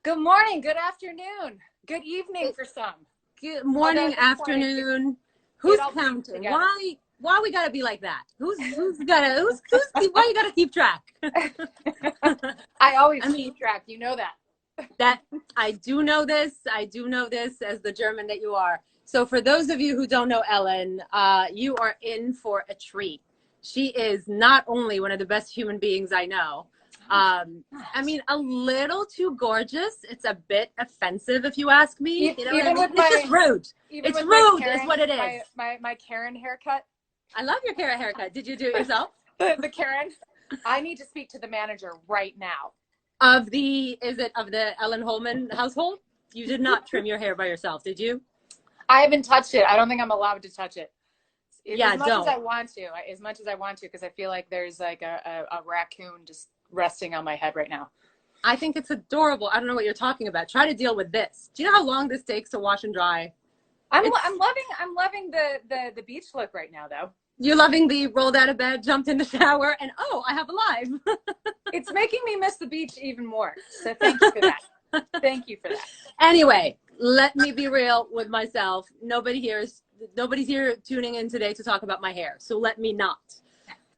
Good morning, good afternoon, good evening for some. Good morning, afternoon. Who's counting? Together. Why we gotta be like that? Who's why you gotta keep track? I always keep track. You know that. That I do know this. I do know this as the German that you are. So for those of you who don't know Ellen, you are in for a treat. She is not only one of the best human beings I know. I mean, a little too gorgeous. It's a bit offensive if you ask me. You know what I mean? It's just rude. It's rude is what it is. My Karen haircut. I love your Karen haircut. Did you do it yourself? the Karen. I need to speak to the manager right now. Of the Ellen Holman household? You did not trim your hair by yourself, did you? I haven't touched it. I don't think I'm allowed to touch it. Yeah, as much as I want to, because I feel like there's like a raccoon just resting on my head right now. I think it's adorable. I don't know what you're talking about. Try to deal with this. Do you know how long this takes to wash and dry? I'm loving the beach look right now, though. You're loving the rolled out of bed, jumped in the shower, and oh, I have a live. It's making me miss the beach even more. So thank you for that. Thank you for that. Anyway, let me be real with myself. Nobody's here tuning in today to talk about my hair, so let me not.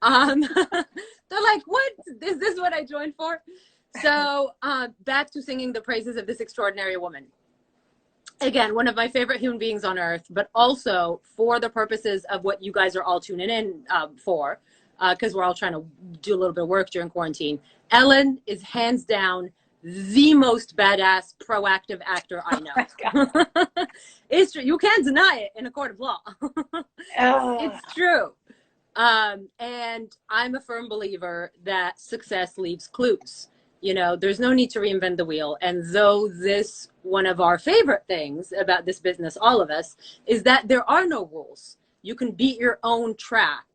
They're like, what? Is this what I joined for? So back to singing the praises of this extraordinary woman. Again, one of my favorite human beings on earth, but also for the purposes of what you guys are all tuning in for, because we're all trying to do a little bit of work during quarantine. Ellen is hands down the most badass, proactive actor I know. Oh it's true. You can't deny it in a court of law. It's true. And I'm a firm believer that success leaves clues. You know, there's no need to reinvent the wheel. And though this, one of our favorite things about this business, all of us, is that there are no rules. You can beat your own track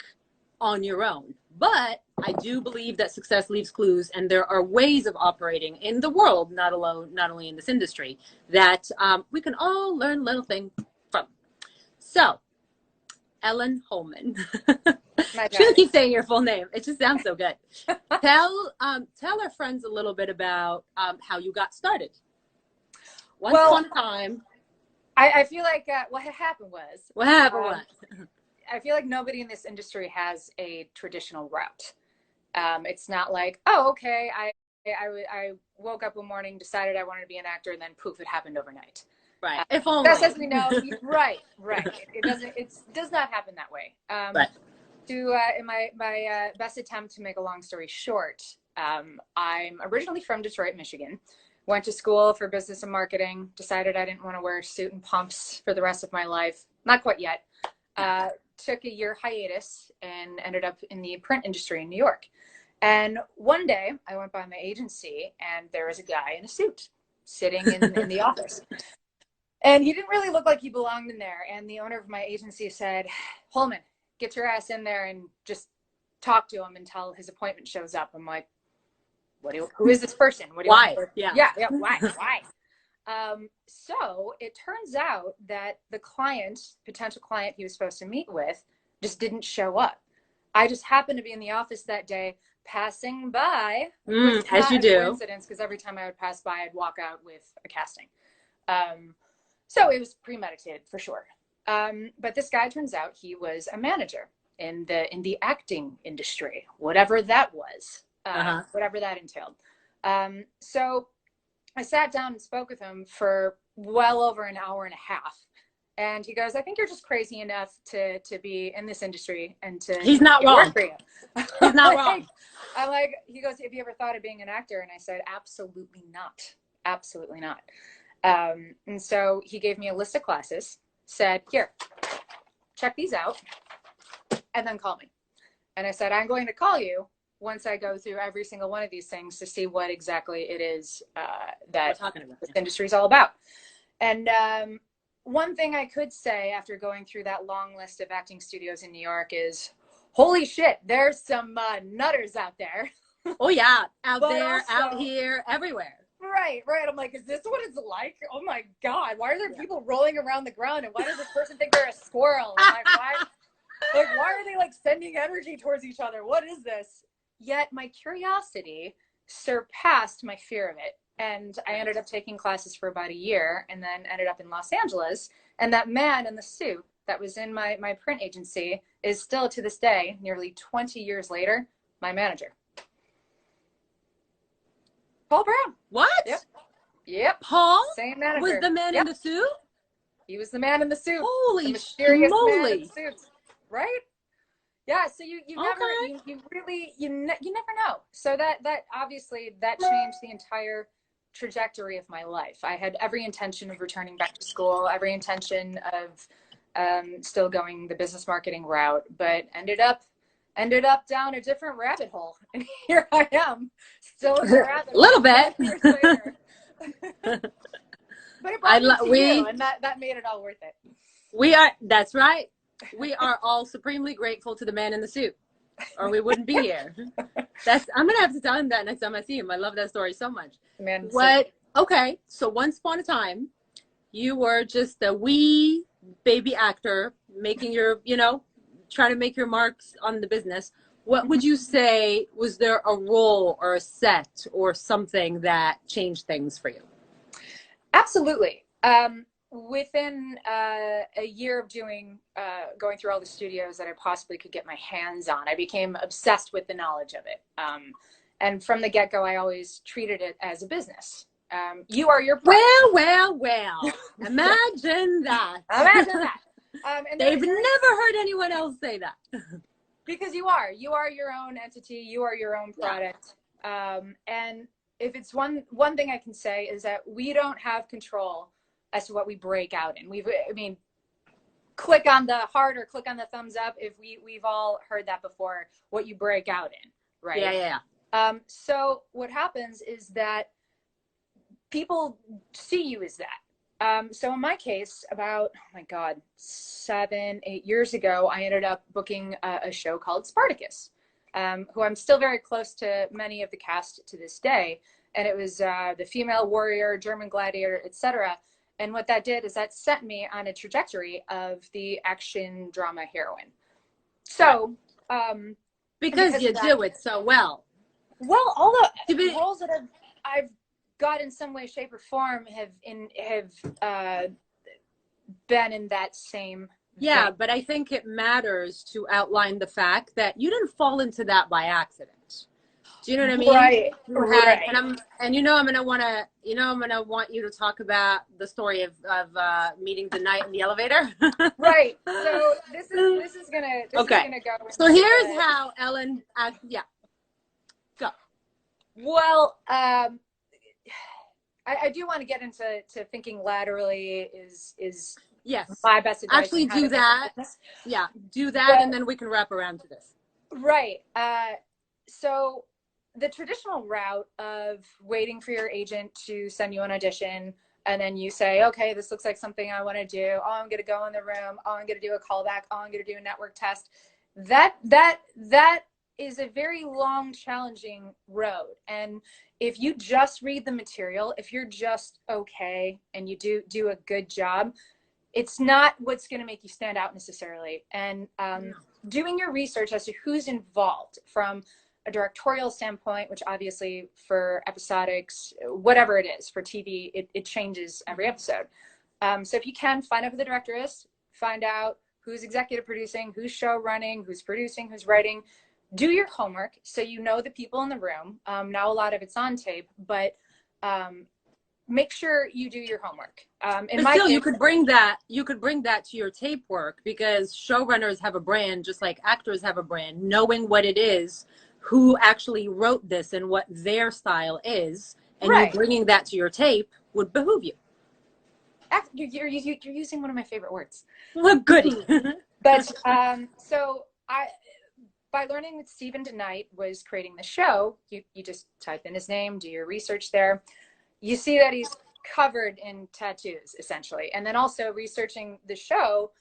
on your own. But I do believe that success leaves clues, and there are ways of operating in the world, not only in this industry, that we can all learn little things from. So, Ellen Holman. She'll keep saying your full name. It just sounds so good. Tell our friends a little bit about how you got started. Once upon a time. I feel like what happened was. I feel like nobody in this industry has a traditional route. It's not like, oh, okay, I woke up one morning, decided I wanted to be an actor, and then poof, it happened overnight. Right. If only. Best as we know. Right. It does not happen that way. Right. In my best attempt to make a long story short, I'm originally from Detroit, Michigan. Went to school for business and marketing. Decided I didn't want to wear a suit and pumps for the rest of my life. Not quite yet. Took a year hiatus and ended up in the print industry in New York. And one day I went by my agency and there was a guy in a suit sitting in the office. And he didn't really look like he belonged in there. And the owner of my agency said, Holman, get your ass in there and just talk to him until his appointment shows up. I'm like, who is this person? Why? Yeah. Why? So it turns out that the potential client he was supposed to meet with, just didn't show up. I just happened to be in the office that day, passing by. As you do. Coincidence, because every time I would pass by, I'd walk out with a casting. So it was premeditated for sure. But this guy, turns out he was a manager in the acting industry, whatever that was, whatever that entailed. So I sat down and spoke with him for well over an hour and a half. And he goes, I think you're just crazy enough to be in this industry and to He's not wrong. For you. He's not wrong. I'm like, he goes, have you ever thought of being an actor? And I said, absolutely not. Absolutely not. And so he gave me a list of classes, said, here, check these out, and then call me. And I said, I'm going to call you once I go through every single one of these things to see what exactly it is that this industry is all about. And one thing I could say after going through that long list of acting studios in New York is, holy shit, there's some nutters out there. Oh, yeah. Out there, out here, everywhere. Right. I'm like, is this what it's like? Oh my God. Why are there people rolling around the ground? And why does this person think they're a squirrel? And why are they like sending energy towards each other? What is this? Yet my curiosity surpassed my fear of it. And I ended up taking classes for about a year and then ended up in Los Angeles. And that man in the suit that was in my print agency is still to this day, nearly 20 years later, my manager. Paul Brown. What? Yep. Yep. Paul Same manager. was the man in the suit? He was the man in the suit. Holy the mysterious moly. man in the suit. Right? Yeah, so you never Okay. you really you never know. So that obviously that changed the entire trajectory of my life. I had every intention of returning back to school, every intention of still going the business marketing route, but ended up down a different rabbit hole. And here I am, still in the rabbit hole. A little bit. 12 years later. But it brought me to you, and that made it all worth it. That's right. We are all supremely grateful to the man in the suit, or we wouldn't be here. I'm going to have to tell him that next time I see him. I love that story so much. Man, okay, so once upon a time, you were just a wee baby actor making your, trying to make your marks on the business. What would you say, was there a role or a set or something that changed things for you? Absolutely. Within a year of going through all the studios that I possibly could get my hands on, I became obsessed with the knowledge of it. And from the get-go, I always treated it as a business. You are your product. Well. Imagine that. Imagine that. And They've never heard anyone else say that. Because you are your own entity. You are your own product. Yeah. And if it's one thing I can say is that we don't have control as to what we break out in. Click on the heart or click on the thumbs up if we've all heard that before, what you break out in, right? Yeah. So what happens is that people see you as that. So in my case, about, 7-8 years ago, I ended up booking a show called Spartacus, who I'm still very close to many of the cast to this day. And it was the female warrior, German gladiator, etc. And what that did is that set me on a trajectory of the action drama heroine. So, because you do it so well. Well, all the roles that I've got in some way, shape, or form have been in that same. Yeah, vein. but I think it matters to outline the fact that you didn't fall into that by accident. Do you know what I mean? Right. And I'm gonna want you to talk about the story of meeting the knight in the elevator. Right. So this is gonna go. So here's how Ellen. Go. Well, I do want to get into thinking laterally. Is yes. My best advice. Actually, do that. Yeah, do that, and then we can wrap around to this. Right. So the traditional route of waiting for your agent to send you an audition, and then you say, okay, this looks like something I want to do. Oh, I'm going to go in the room. Oh, I'm going to do a callback. Oh, I'm going to do a network test. That is a very long, challenging road. And if you just read the material, if you're just okay and you do a good job, it's not what's going to make you stand out necessarily. And doing your research as to who's involved from a directorial standpoint, which obviously for episodics, whatever it is, for TV, it changes every episode. So if you can, find out who the director is, find out who's executive producing, who's show running, who's producing, who's writing. Do your homework so you know the people in the room. Now a lot of it's on tape, but make sure you do your homework. You could bring that to your tape work, because showrunners have a brand just like actors have a brand. Knowing what it is, who actually wrote this and what their style is, and you bringing that to your tape would behoove you. You're using one of my favorite words. Well, goody. But so by learning that Stephen DeKnight was creating the show, you just type in his name, do your research there. You see that he's covered in tattoos, essentially. And then also researching the show,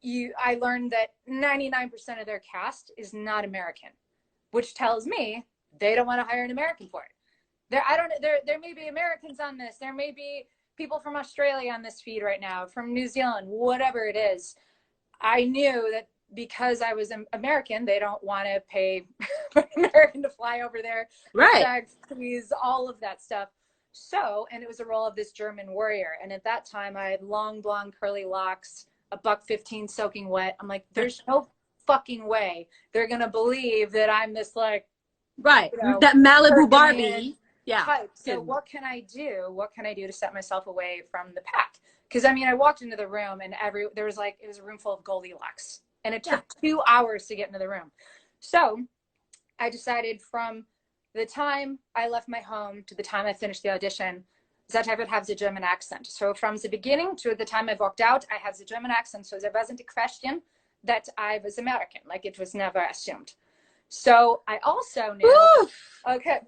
I learned that 99% of their cast is not American, which tells me they don't want to hire an American for it. There may be Americans on this. There may be people from Australia on this feed right now, from New Zealand, whatever it is. I knew that because I was American, they don't want to pay for an American to fly over there, right? Squeeze all of that stuff. So, and it was a role of this German warrior. And at that time, I had long, blonde, curly locks, a buck 15 soaking wet. I'm like, there's no fucking way they're going to believe that I'm this, like, right. you know, That Malibu Herculean Barbie. Yeah. type. So what can I do? What can I do to set myself away from the pack? Because I mean, I walked into the room and there was like, it was a room full of Goldilocks, and it took 2 hours to get into the room. So I decided from the time I left my home to the time I finished the audition, that I would have the German accent. So from the beginning to the time I walked out, I had the German accent. So there wasn't a question that I was American. Like, it was never assumed. So I also knew, okay,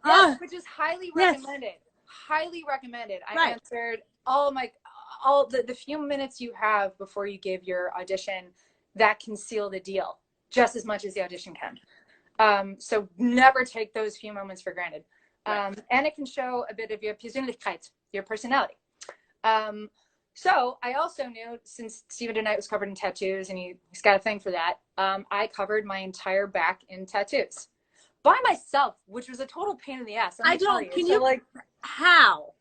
yes, which is highly recommended. Highly recommended. I answered all the few minutes you have before you give your audition. That can seal the deal just as much as the audition can. So never take those few moments for granted. And it can show a bit of your Persönlichkeit, your personality. So I also knew, since Steven DeKnight was covered in tattoos and he's got a thing for that, I covered my entire back in tattoos by myself, which was a total pain in the ass. I don't, can you, like, how?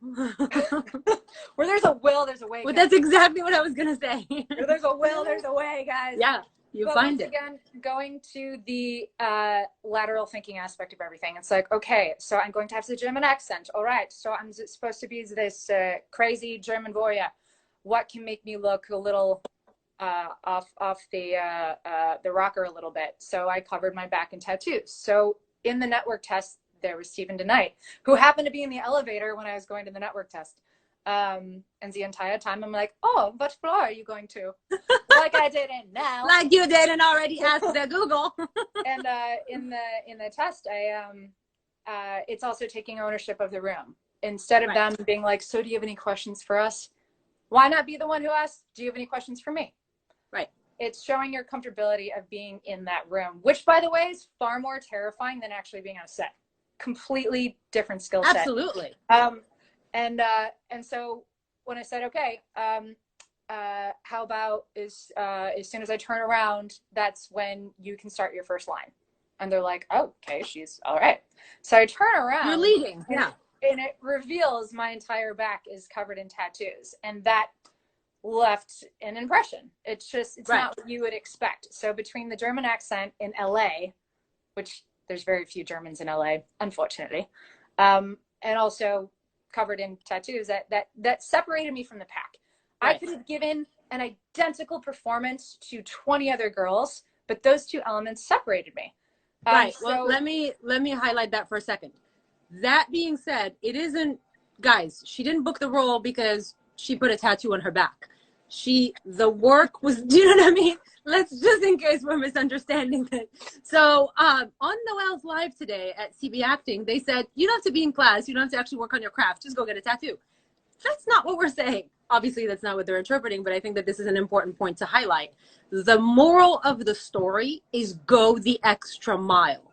Where there's a will, there's a way. Well, that's exactly what I was going to say. Where there's a will, there's a way, guys. Yeah, you find it. Again, going to the lateral thinking aspect of everything. It's like, okay, so I'm going to have the German accent. All right, so I'm supposed to be this crazy German warrior. What can make me look a little off the rocker a little bit? So I covered my back in tattoos. So in the network test, there was Steven DeKnight, who happened to be in the elevator when I was going to the network test. And the entire time I'm like, oh, what floor are you going to? Like I didn't know. Like you didn't already ask the Google. And in the test, it's also taking ownership of the room. Instead of them being like, so do you have any questions for us? Why not be the one who asks, do you have any questions for me? Right. It's showing your comfortability of being in that room, which, by the way, is far more terrifying than actually being on a set. Completely different skill set. Absolutely. And so when I said, okay, how about as soon as I turn around, that's when you can start your first line. And they're like, oh, okay, she's all right. So I turn around. You're leading. Yeah. And it reveals my entire back is covered in tattoos. And that left an impression. It's not what you would expect. So between the German accent in LA, which there's very few Germans in LA, unfortunately, and also covered in tattoos, that separated me from the pack. I could have given an identical performance to 20 other girls, but those two elements separated me. Well, let me highlight that for a second. That being said, it isn't, guys, she didn't book the role because she put a tattoo on her back. The work was, do you know what I mean? Let's just, in case we're misunderstanding it. So on Noelle's live today at CB Acting, they said, you don't have to be in class. You don't have to actually work on your craft. Just go get a tattoo. That's not what we're saying. Obviously, that's not what they're interpreting, but I think that this is an important point to highlight. The moral of the story is go the extra mile.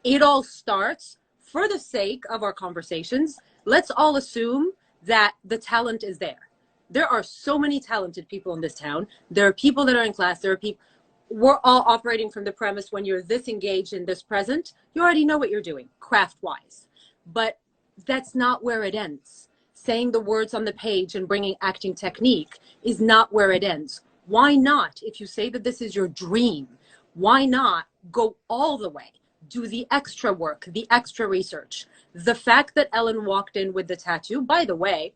It all starts, for the sake of our conversations, let's all assume that the talent is there. There are so many talented people in this town. There are people that are in class. There are people. We're all operating from the premise when you're this engaged and this present, you already know what you're doing, craft-wise. But that's not where it ends. Saying the words on the page and bringing acting technique is not where it ends. Why not? If you say that this is your dream, why not go all the way? Do the extra work, the extra research. The fact that Ellen walked in with the tattoo, by the way,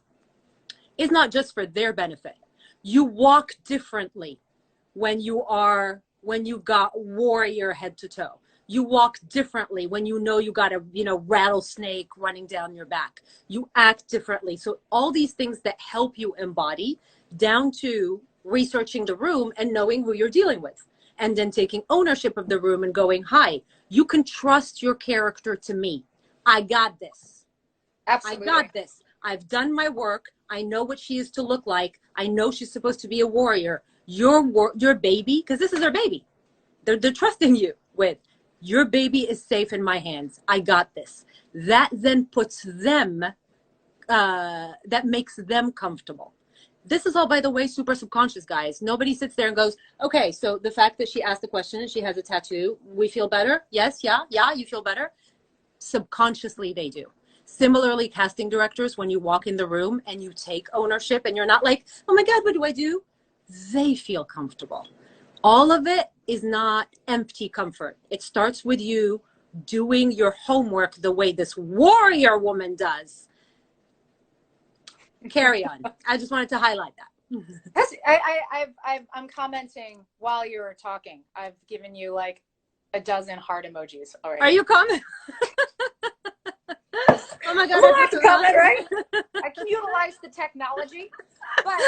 is not just for their benefit. You walk differently when you've got warrior head to toe. You walk differently when you know you got a rattlesnake running down your back. You act differently. So all these things that help you embody, down to researching the room and knowing who you're dealing with. And then taking ownership of the room and going, hi, you can trust your character to me. I got this. Absolutely. I got this. I've done my work. I know what she is to look like. I know she's supposed to be a warrior. Your baby, because this is her baby. They're trusting you with. Your baby is safe in my hands. I got this. That then puts them, that makes them comfortable. This is all, by the way, super subconscious, guys. Nobody sits there and goes, okay, so the fact that she asked the question and she has a tattoo, we feel better? Yes, yeah, you feel better? Subconsciously, they do. Similarly, casting directors, when you walk in the room and you take ownership and you're not like, oh my God, what do I do? They feel comfortable. All of it is not empty comfort. It starts with you doing your homework the way this warrior woman does. Carry on. I just wanted to highlight that. I'm commenting while you were talking. I've given you like a dozen heart emojis already. Are you commenting? Oh my God! We'll have to comment, right? I can utilize the technology, but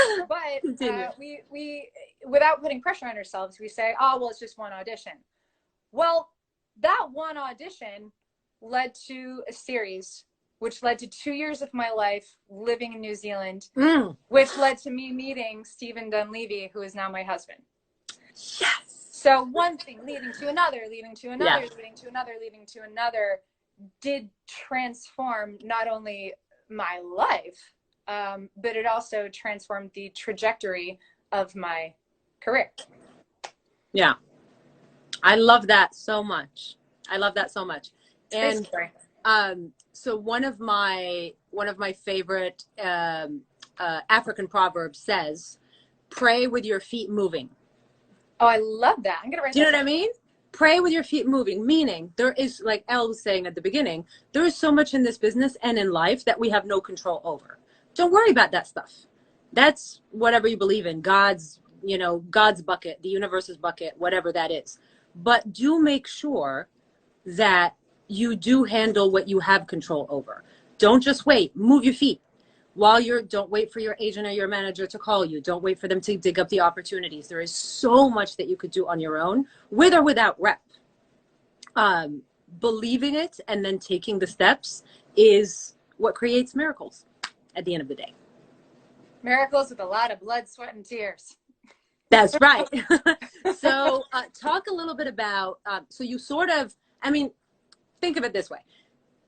we without putting pressure on ourselves, we say, oh well, it's just one audition. Well, that one audition led to a series, which led to 2 years of my life living in New Zealand, which led to me meeting Stephen Dunleavy, who is now my husband. Yes. So one thing leading to another, leading to another, leading to another, leading to another, did transform not only my life, but it also transformed the trajectory of my career. Yeah. I love that so much. I love that so much. And so one of my favorite African proverbs says, pray with your feet moving. Oh, I love that. I'm gonna write. Do you know what I mean? Pray with your feet moving, meaning there is, like Elle was saying at the beginning, there is so much in this business and in life that we have no control over. Don't worry about that stuff. That's whatever you believe in, God's bucket, the universe's bucket, whatever that is. But do make sure that you do handle what you have control over. Don't just wait. Move your feet. Don't wait for your agent or your manager to call you. Don't wait for them to dig up the opportunities. There is so much that you could do on your own, with or without rep. Believing it and then taking the steps is what creates miracles at the end of the day. Miracles with a lot of blood, sweat, and tears. That's right. So talk a little bit about, so you sort of, think of it this way.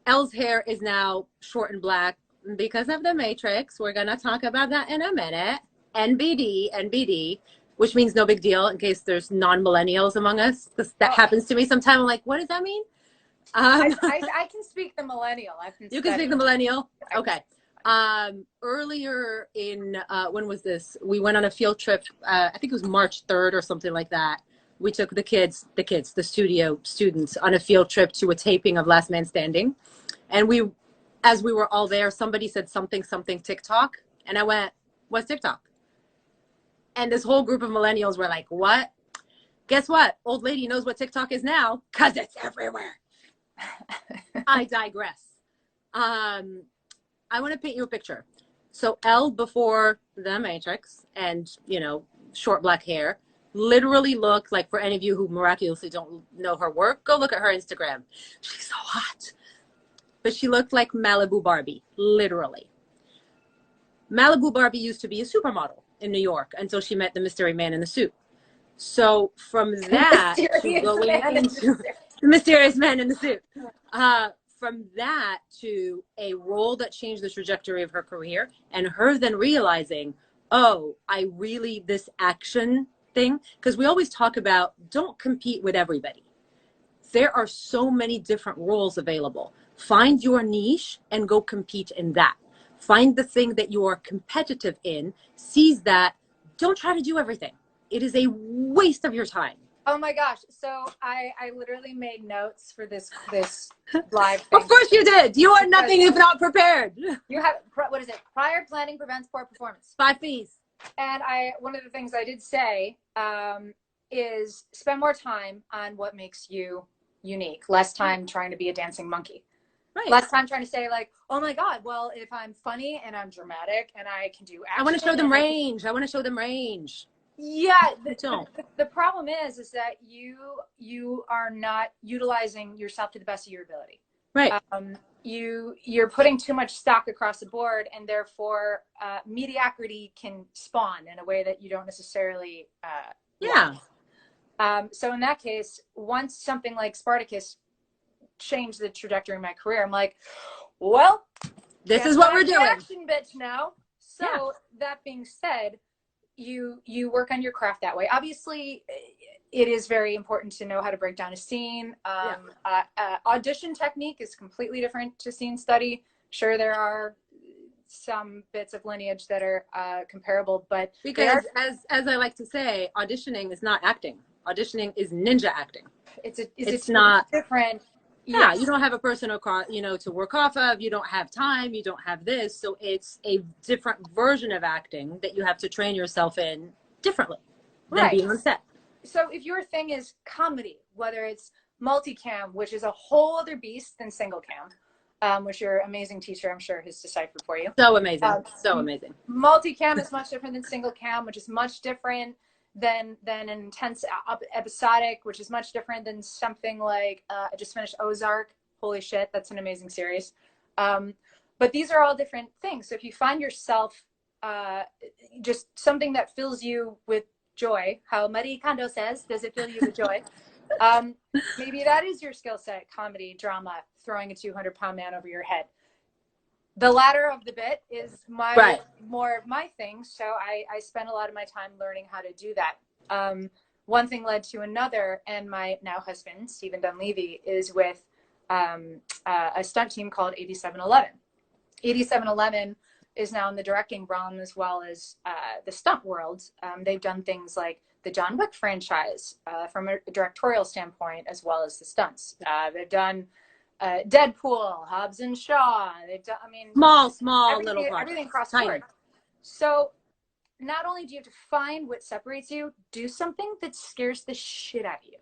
Elle's hair is now short and black because of the Matrix. We're going to talk about that in a minute. NBD, which means no big deal in case there's non-millennials among us. That happens to me sometimes. I'm like, what does that mean? I can speak the millennial. You can speak the millennial? Okay. Earlier in, when was this? We went on a field trip. I think it was March 3rd or something like that. We took the studio students on a field trip to a taping of Last Man Standing. And as we were all there, somebody said something TikTok. And I went, what's TikTok? And this whole group of millennials were like, what? Guess what? Old lady knows what TikTok is now because it's everywhere. I digress. I want to paint you a picture. So Elle, before the Matrix and, short black hair, literally looked like, for any of you who miraculously don't know her work, go look at her Instagram. She's so hot. But she looked like Malibu Barbie, literally. Malibu Barbie used to be a supermodel in New York until she met the mystery man in the suit. So from that to going into the mysterious man in the suit, from that to a role that changed the trajectory of her career, and her then realizing, this action thing, because we always talk about don't compete with everybody. There are so many different roles available. Find your niche and go compete in that. Find the thing that you are competitive in, seize that. Don't try to do everything. It is a waste of your time. Oh my gosh. So I literally made notes for this live thing. Of course you did. You are nothing if not prepared. You have, what is it? Prior planning prevents poor performance. 5 P's. And one of the things I did say is spend more time on what makes you unique. Less time trying to be a dancing monkey. Right. Less time trying to say like, oh my God, well, if I'm funny and I'm dramatic and I can do action. I want to show them range. I want to show them range. Yeah. The problem is that you are not utilizing yourself to the best of your ability. Right. You're putting too much stock across the board, and therefore mediocrity can spawn in a way that you don't necessarily so in that case, once something like Spartacus changed the trajectory of my career, I'm like, well, this is what we're doing. Action bitch now. So that being said, you work on your craft that way. Obviously, it is very important to know how to break down a scene. Audition technique is completely different to scene study. Sure, there are some bits of lineage that are comparable, but because as I like to say, auditioning is not acting. Auditioning is ninja acting. It's not different. Yeah, you don't have a person across, to work off of. You don't have time. You don't have this. So it's a different version of acting that you have to train yourself in differently than being on set. So if your thing is comedy, whether it's multicam, which is a whole other beast than single cam, which your amazing teacher, I'm sure, has deciphered for you. So amazing. So amazing. Multicam is much different than single cam, which is much different than an intense episodic, which is much different than something like I just finished Ozark. Holy shit, that's an amazing series. But these are all different things. So if you find yourself just something that fills you with joy, how Marie Kondo says, does it fill you with joy? Maybe that is your skill set: comedy, drama, throwing a 200-pound man over your head. The latter of the bit is more of my thing. So I spend a lot of my time learning how to do that. One thing led to another, and my now husband, Stephen Dunleavy, is with a stunt team called 8711. 8711 is now in the directing realm as well as the stunt world. They've done things like the John Wick franchise from a directorial standpoint, as well as the stunts. They've done Deadpool, Hobbs and Shaw. They've done, small little projects. Everything cross board. So not only do you have to find what separates you, do something that scares the shit out of you.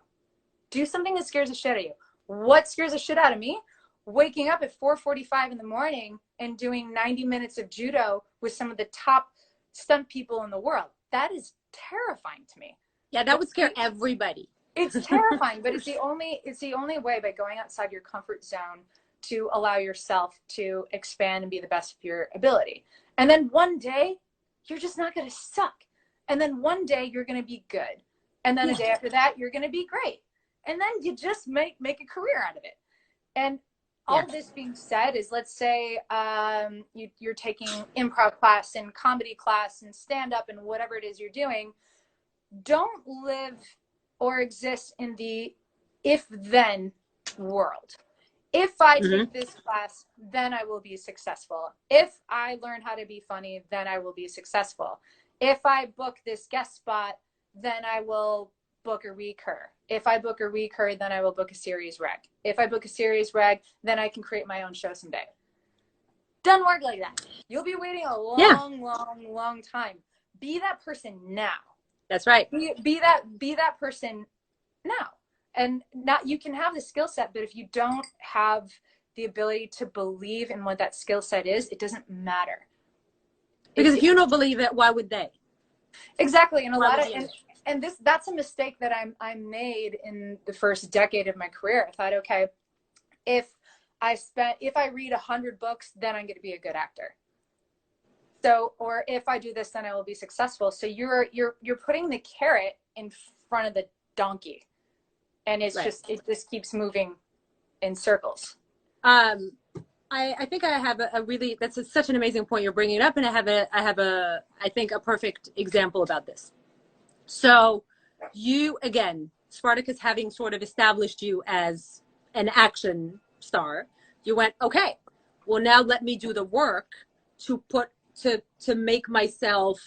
Do something that scares the shit out of you. What scares the shit out of me? Waking up at 4:45 in the morning and doing 90 minutes of judo with some of the top stunt people in the world. That is terrifying to me. Yeah, that would scare everybody. It's terrifying, but it's the only way, by going outside your comfort zone, to allow yourself to expand and be the best of your ability. And then one day you're just not going to suck. And then one day you're going to be good. And then a day after that, you're going to be great. And then you just make a career out of it. And all of this being said is, let's say you're taking improv class and comedy class and stand-up and whatever it is you're doing. Don't live or exist in the if-then world. If I take this class, then I will be successful. If I learn how to be funny, then I will be successful. If I book this guest spot, then I will book a recur. If I book a recur, then I will book a series reg. If I book a series reg, then I can create my own show someday. Doesn't work like that. You'll be waiting a long time. Be that person now. That's right. Be that person now. And not, you can have the skill set, but if you don't have the ability to believe in what that skill set is, it doesn't matter. Because if you don't believe it, why would they? Exactly. And that's a mistake that I made in the first decade of my career. I thought, okay, if I read 100 books, then I'm going to be a good actor. So, or if I do this, then I will be successful. So you're putting the carrot in front of the donkey, and it just keeps moving in circles. I think I have that's such an amazing point you're bringing up, and I think a perfect example about this. So you, again, Spartacus having sort of established you as an action star, you went, okay, well, now let me do the work to make myself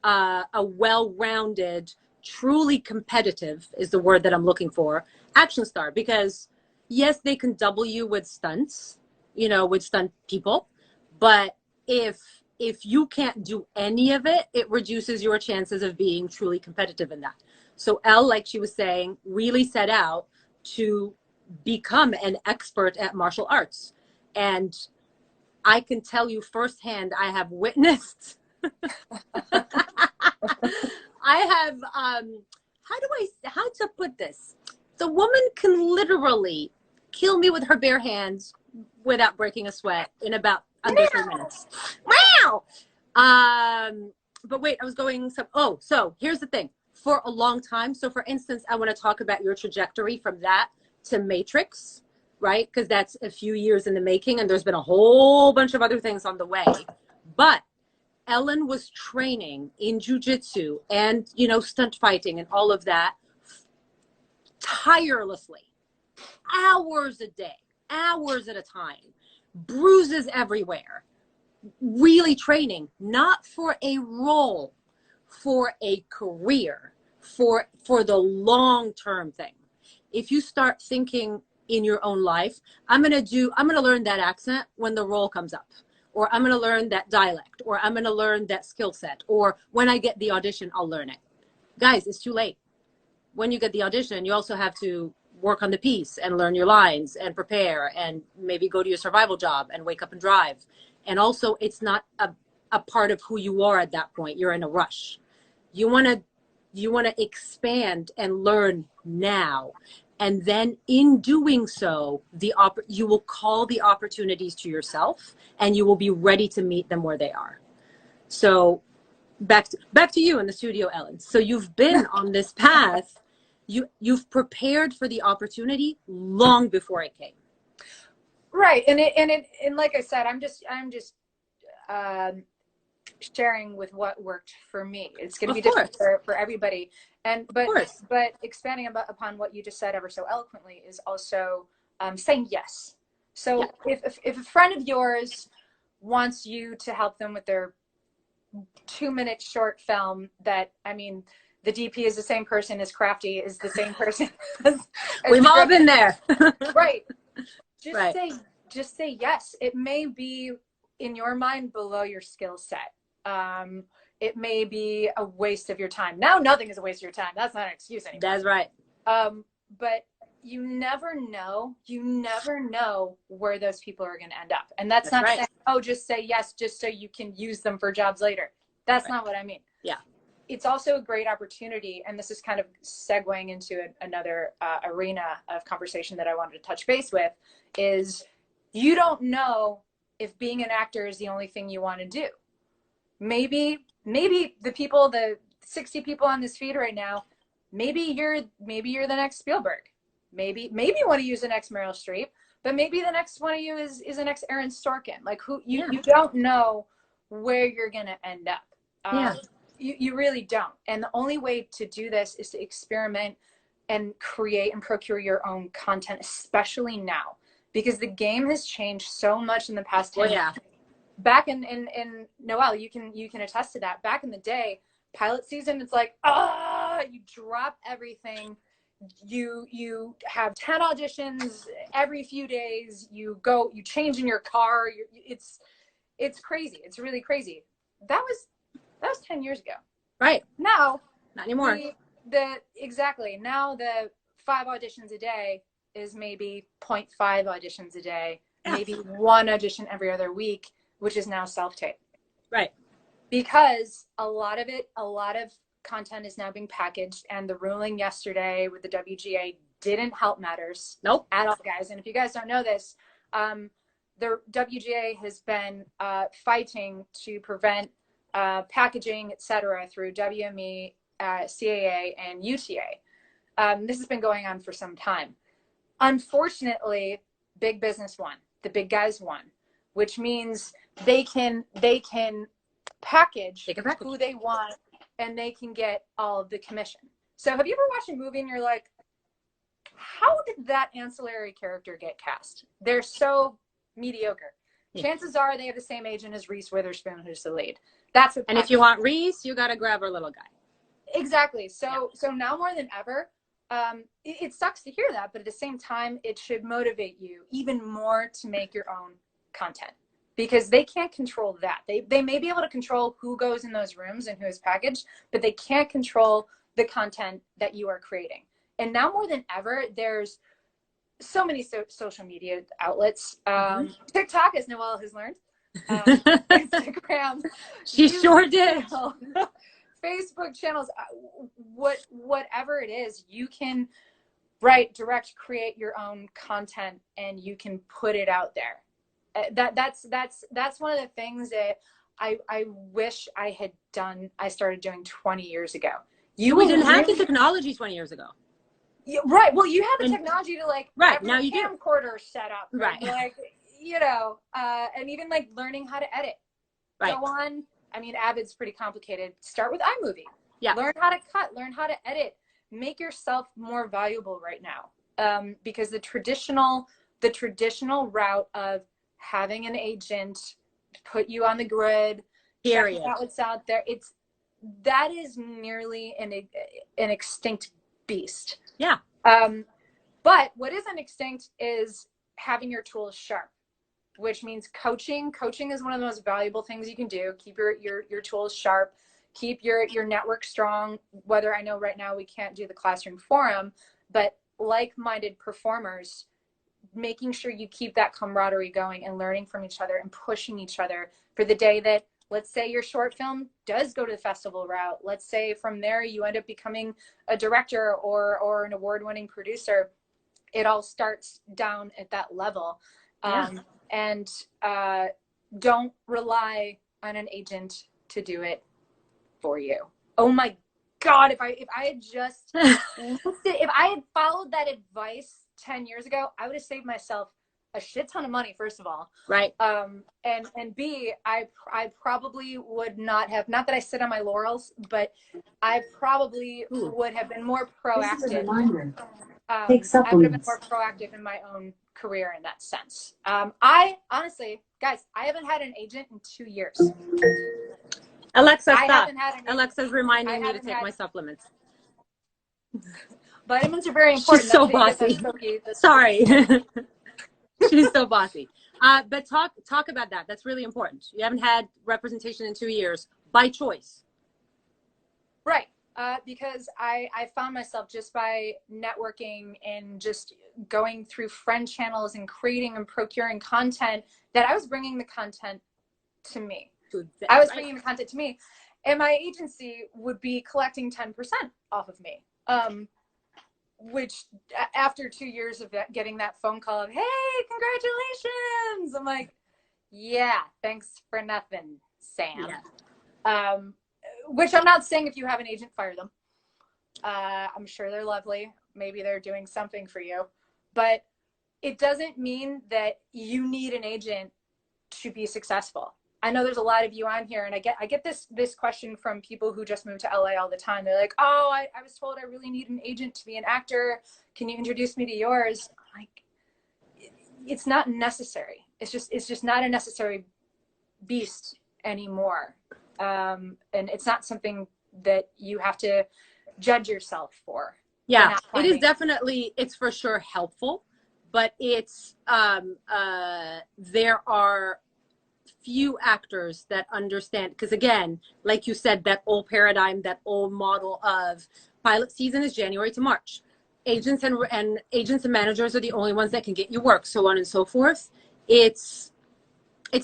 a well-rounded, truly competitive is the word that I'm looking for, action star. Because yes, they can double you with stunts, with stunt people, but if you can't do any of it, it reduces your chances of being truly competitive in that. So Elle, like she was saying, really set out to become an expert at martial arts. And I can tell you firsthand, I have witnessed, how to put this? The woman can literally kill me with her bare hands without breaking a sweat in about under 3 minutes. Wow! But wait, I was going so here's the thing. For a long time, so for instance, I want to talk about your trajectory from that to Matrix, right? Because that's a few years in the making, and there's been a whole bunch of other things on the way. But Ellen was training in jujitsu and, stunt fighting and all of that tirelessly, hours a day, hours at a time, bruises everywhere, really training, not for a role, for a career, for the long-term thing. If you start thinking in your own life, I'm going to learn that accent when the role comes up, or I'm going to learn that dialect, or I'm going to learn that skill set, or when I get the audition, I'll learn it. Guys, it's too late. When you get the audition, you also have to work on the piece and learn your lines and prepare and maybe go to your survival job and wake up and drive. And also, it's not a part of who you are at that point. You're in a rush. You want to expand and learn now. And then in doing so, you will call the opportunities to yourself, and you will be ready to meet them where they are. So back to you in the studio, Ellen. So you've been on this path. You've prepared for the opportunity long before it came. Right. And like I said, I'm just sharing with what worked for me. It's going to be different for everybody. But expanding upon what you just said ever so eloquently is also saying yes. So if a friend of yours wants you to help them with their 2-minute short film that, I mean, the DP is the same person as Crafty is the same person. as We've all been there. Right. Just say yes. It may be in your mind below your skill set. It may be a waste of your time. Now nothing is a waste of your time. That's not an excuse anymore. That's right. But you never know where those people are going to end up. And that's not right. saying, oh, just say yes, just so you can use them for jobs later. That's not what I mean. Yeah. It's also a great opportunity. And this is kind of segueing into another arena of conversation that I wanted to touch base with is you don't know if being an actor is the only thing you want to do. Maybe the 60 people on this feed right now, maybe you're the next Spielberg. Maybe you want to use the next Meryl Streep, but maybe the next one of you is the next Aaron Sorkin. Like you don't know where you're going to end up. You really don't. And the only way to do this is to experiment and create and procure your own content, especially now, because the game has changed so much in the past 10 years. Back in Noelle, you can attest to that. Back in the day, pilot season, it's like, you drop everything. You have 10 auditions every few days. You change in your car. It's crazy. It's really crazy. That was 10 years ago. Right. Now, not anymore. Exactly. Now the 5 auditions a day is maybe 0.5 auditions a day, maybe 1 audition every other week, which is now self-tape. Right. Because a lot of content is now being packaged, and the ruling yesterday with the WGA didn't help matters. Nope. At all, guys. And if you guys don't know this, the WGA has been fighting to prevent packaging, etc., through WME, CAA, and UTA. This has been going on for some time. Unfortunately, big business won. The big guys won, which means they can package who they want, and they can get all of the commission. So have you ever watched a movie and you're like, how did that ancillary character get cast? They're so mediocre. Chances are they have the same agent as Reese Witherspoon, who's the lead. That's what. And if you want Reese, you got to grab her little guy. Exactly. So now more than ever, it sucks to hear that, but at the same time, it should motivate you even more to make your own content, because they can't control that. They may be able to control who goes in those rooms and who is packaged, but they can't control the content that you are creating. And now more than ever, there's so many social media outlets. TikTok, as Noelle has learned. Instagram. She sure did. Facebook channels, whatever it is, you can direct, create your own content, and you can put it out there. That's one of the things that I wish I started doing 20 years ago. We didn't have the technology 20 years ago. Yeah, right. Well, you have the technology to have now you camcorder set up. Right. And even learning how to edit. Right. Go on. I mean, Avid's pretty complicated. Start with iMovie. Yeah. Learn how to cut. Learn how to edit. Make yourself more valuable right now. Because the traditional route of having an agent put you on the grid, Period. checking out what's out there. That is nearly an extinct beast. Yeah. But what isn't extinct is having your tools sharp, which means coaching. Coaching is one of the most valuable things you can do. Keep your tools sharp, keep your network strong. Whether I know right now we can't do the classroom forum, but like-minded performers, making sure you keep that camaraderie going and learning from each other and pushing each other for the day that, let's say your short film does go to the festival route. Let's say from there you end up becoming a director or an award-winning producer. It all starts down at that level. Yeah. And don't rely on an agent to do it for you. Oh my God, if I had just if I had followed that advice 10 years ago, I would have saved myself a shit ton of money, first of all. Right. And B, I probably would not have, not that I sit on my laurels, but I probably would have been more proactive. This is a reminder. I Take would have supplements. been more proactive in my own career in that sense. I honestly, guys, I haven't had an agent in 2 years. Alexa, I stop. haven't had an agent. Alexa's reminding me to haven't take had- my supplements. Vitamins are very important. She's so That's how you bossy. get that silky- that Sorry. She's so bossy. But talk about that. That's really important. You haven't had representation in 2 years by choice. Right. Because I found myself just by networking and just going through friend channels and creating and procuring content that I was bringing the content to me. I was bringing the content to me, and my agency would be collecting 10% off of me. Which after 2 years of getting that phone call of, hey, congratulations. I'm like, yeah, thanks for nothing, Sam. Yeah. Which I'm not saying if you have an agent, fire them. I'm sure they're lovely. Maybe they're doing something for you, but it doesn't mean that you need an agent to be successful. I know there's a lot of you on here, and I get this question from people who just moved to LA all the time. They're like, oh, I was told I really need an agent to be an actor. Can you introduce me to yours? I'm like, it's not necessary. It's just not a necessary beast anymore. And it's not something that you have to judge yourself for. Yeah, it is definitely, it's for sure helpful, but it's, there are few actors that understand, because again, like you said, that old paradigm, that old model of pilot season is January to March. Agents and managers are the only ones that can get you work, so on and so forth. It's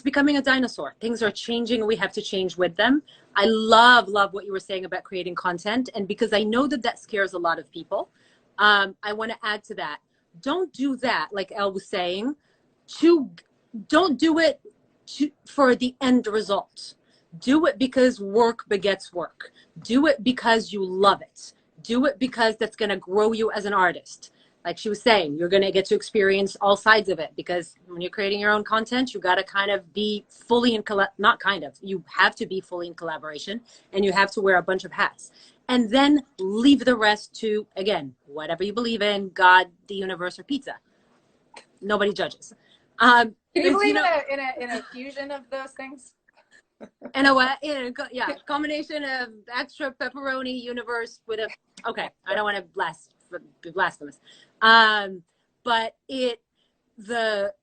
becoming a dinosaur. Things are changing and we have to change with them. I love what you were saying about creating content. And because I know that scares a lot of people, I want to add to that. Don't do that, like Elle was saying, don't do it for the end result. Do it because work begets work. Do it because you love it. Do it because that's going to grow you as an artist. Like she was saying, you're going to get to experience all sides of it, because when you're creating your own content, you got to kind of be fully you have to be fully in collaboration, and you have to wear a bunch of hats, and then leave the rest to, again, whatever you believe in, God, the universe, or pizza. Nobody judges. Can you believe in a fusion of those things? And a what? Yeah, combination of extra pepperoni universe with a, okay, I don't want to be blasphemous. But the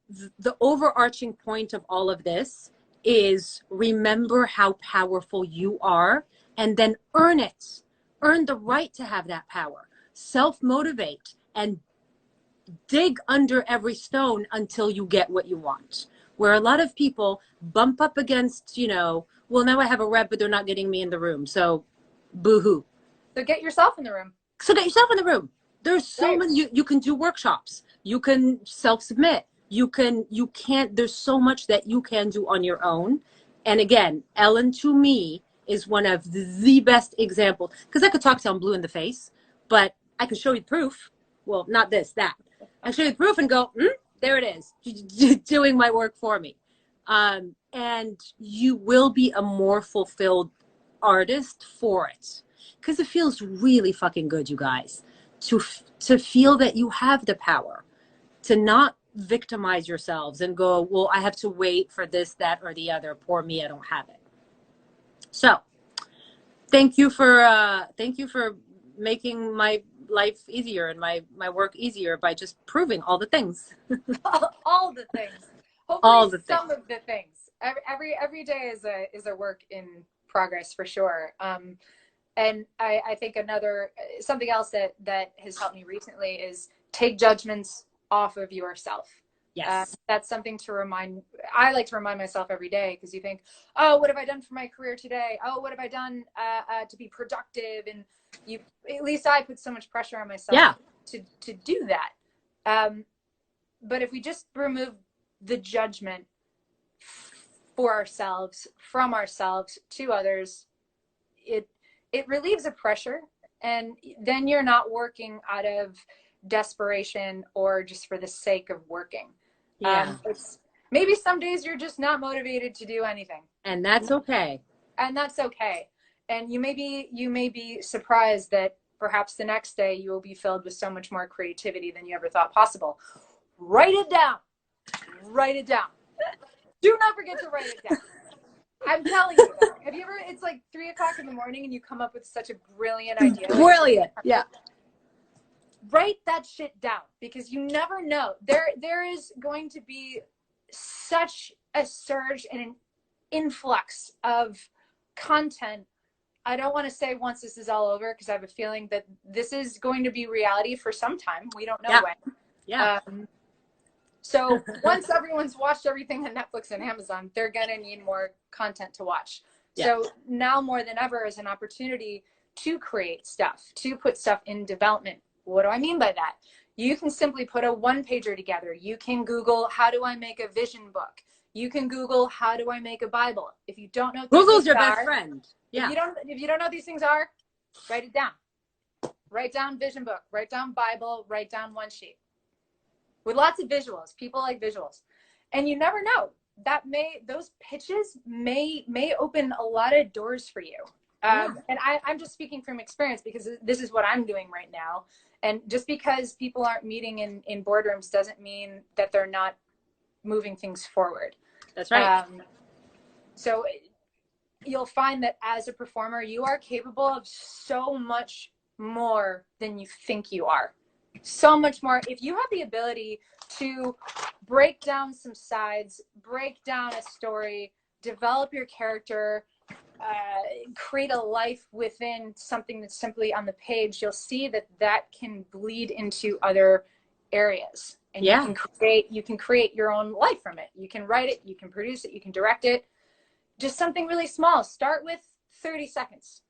overarching point of all of this is remember how powerful you are, and then earn it. Earn the right to have that power. Self-motivate and dig under every stone until you get what you want. Where a lot of people bump up against, well, now I have a rep, but they're not getting me in the room. So boo-hoo. So get yourself in the room. There's so many, you can do workshops. You can self-submit. There's so much that you can do on your own. And again, Ellen, to me, is one of the best examples. Because I could talk till I'm blue in the face, but I can show you proof. Well, not this, that. I show you the proof and go, there it is, doing my work for me. And you will be a more fulfilled artist for it. Because it feels really fucking good, you guys, to feel that you have the power, to not victimize yourselves and go, well, I have to wait for this, that, or the other. Poor me, I don't have it. So thank you for making my life easier and my work easier by just proving all the things. All the things. Hopefully All the some things. of the things. Every day is a work in progress for sure. And I think something else that has helped me recently is take judgments off of yourself. Yes. That's something I like to remind myself every day, because you think, oh, what have I done for my career today? Oh, what have I done to be productive? And at least I put so much pressure on myself to do that. But if we just remove the judgment for ourselves, from ourselves to others, it relieves the pressure, and then you're not working out of desperation or just for the sake of working. Maybe some days you're just not motivated to do anything, and that's okay. And that's okay. And you may be surprised that perhaps the next day you will be filled with so much more creativity than you ever thought possible. Write it down. Write it down. Do not forget to write it down. I'm telling you. Have you ever, it's like 3:00 in the morning and you come up with such a brilliant idea. Brilliant. Yeah. Write that shit down, because you never know. There is going to be such a surge and an influx of content. I don't want to say once this is all over, because I have a feeling that this is going to be reality for some time. We don't know when. Yeah. So once everyone's watched everything on Netflix and Amazon, they're going to need more content to watch. Yeah. So now more than ever is an opportunity to create stuff, to put stuff in development. What do I mean by that? You can simply put a one-pager together. You can Google, how do I make a vision book? You can Google, how do I make a Bible? If you don't know what Google's your best friend. Yeah. If you don't know what these things are, write it down. Write down vision book, write down Bible, write down one sheet. With lots of visuals. People like visuals. And you never know. Those pitches may open a lot of doors for you. And I'm just speaking from experience, because this is what I'm doing right now. And just because people aren't meeting in boardrooms doesn't mean that they're not moving things forward. That's right. So you'll find that as a performer, you are capable of so much more than you think you are. So much more. If you have the ability to break down some sides, break down a story, develop your character, create a life within something that's simply on the page, you'll see that can bleed into other areas. And you can create your own life from it. You can write it, you can produce it, you can direct it. Just something really small. Start with 30 seconds,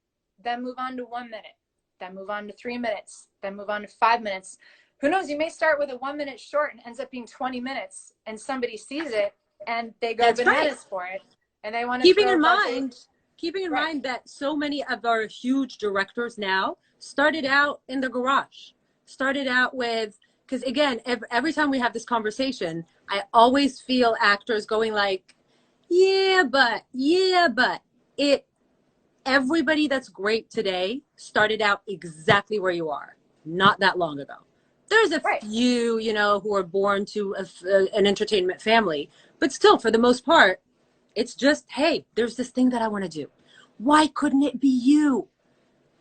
then move on to 1 minute, then move on to 3 minutes, then move on to 5 minutes. Who knows, you may start with a 1 minute short and ends up being 20 minutes, and somebody sees it and they go bananas for it, and they want to keeping in mind that so many of our huge directors now started out in the garage, started out with, because again, every time we have this conversation, I always feel actors going like, yeah, but everybody that's great today started out exactly where you are, not that long ago. There's a few, who are born to an entertainment family, but still, for the most part, it's just, hey, there's this thing that I want to do. Why couldn't it be you?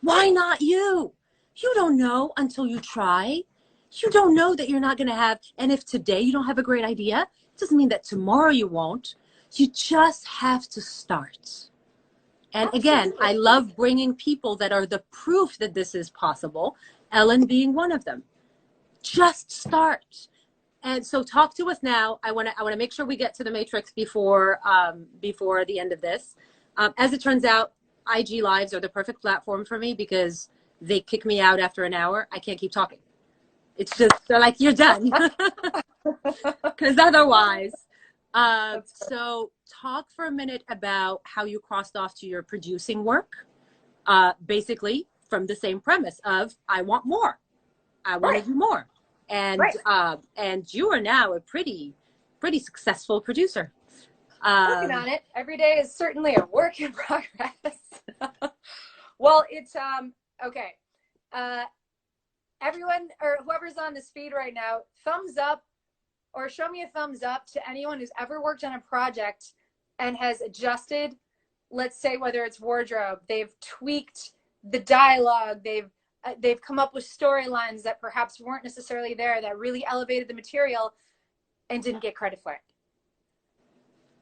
Why not you? You don't know until you try. You don't know that you're not going to have, and if today you don't have a great idea, it doesn't mean that tomorrow you won't. You just have to start. And again, I love bringing people that are the proof that this is possible, Ellen being one of them. Just start. And so talk to us now. I want to make sure we get to the Matrix before the end of this. As it turns out, IG Lives are the perfect platform for me, because they kick me out after an hour. I can't keep talking. It's just, they're like, you're done. Because otherwise. So talk for a minute about how you crossed off to your producing work, basically from the same premise of, I want more. I want to do more. And and you are now a pretty successful producer. Working on it. Every day is certainly a work in progress. Well, it's okay. Everyone, or whoever's on this feed right now, thumbs up or show me a thumbs up to anyone who's ever worked on a project and has adjusted, let's say, whether it's wardrobe, they've tweaked the dialogue, they've come up with storylines that perhaps weren't necessarily there, that really elevated the material and didn't get credit for it.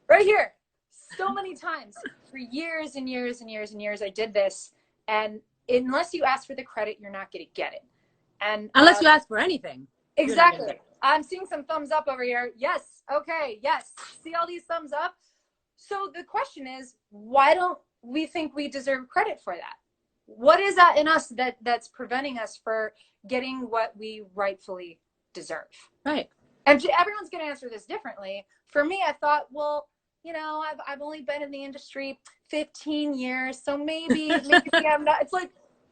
Right here. So many times for years and years and years and years, I did this. And unless you ask for the credit, you're not going to get it. And unless you ask for anything. Exactly. I'm seeing some thumbs up over here. Yes. Okay. Yes. See all these thumbs up. So the question is, why don't we think we deserve credit for that? What is that in us that's preventing us for getting what we rightfully deserve? Right. And everyone's going to answer this differently. For me, I thought, well, you know, I've only been in the industry 15 years, so maybe I'm not. It's like,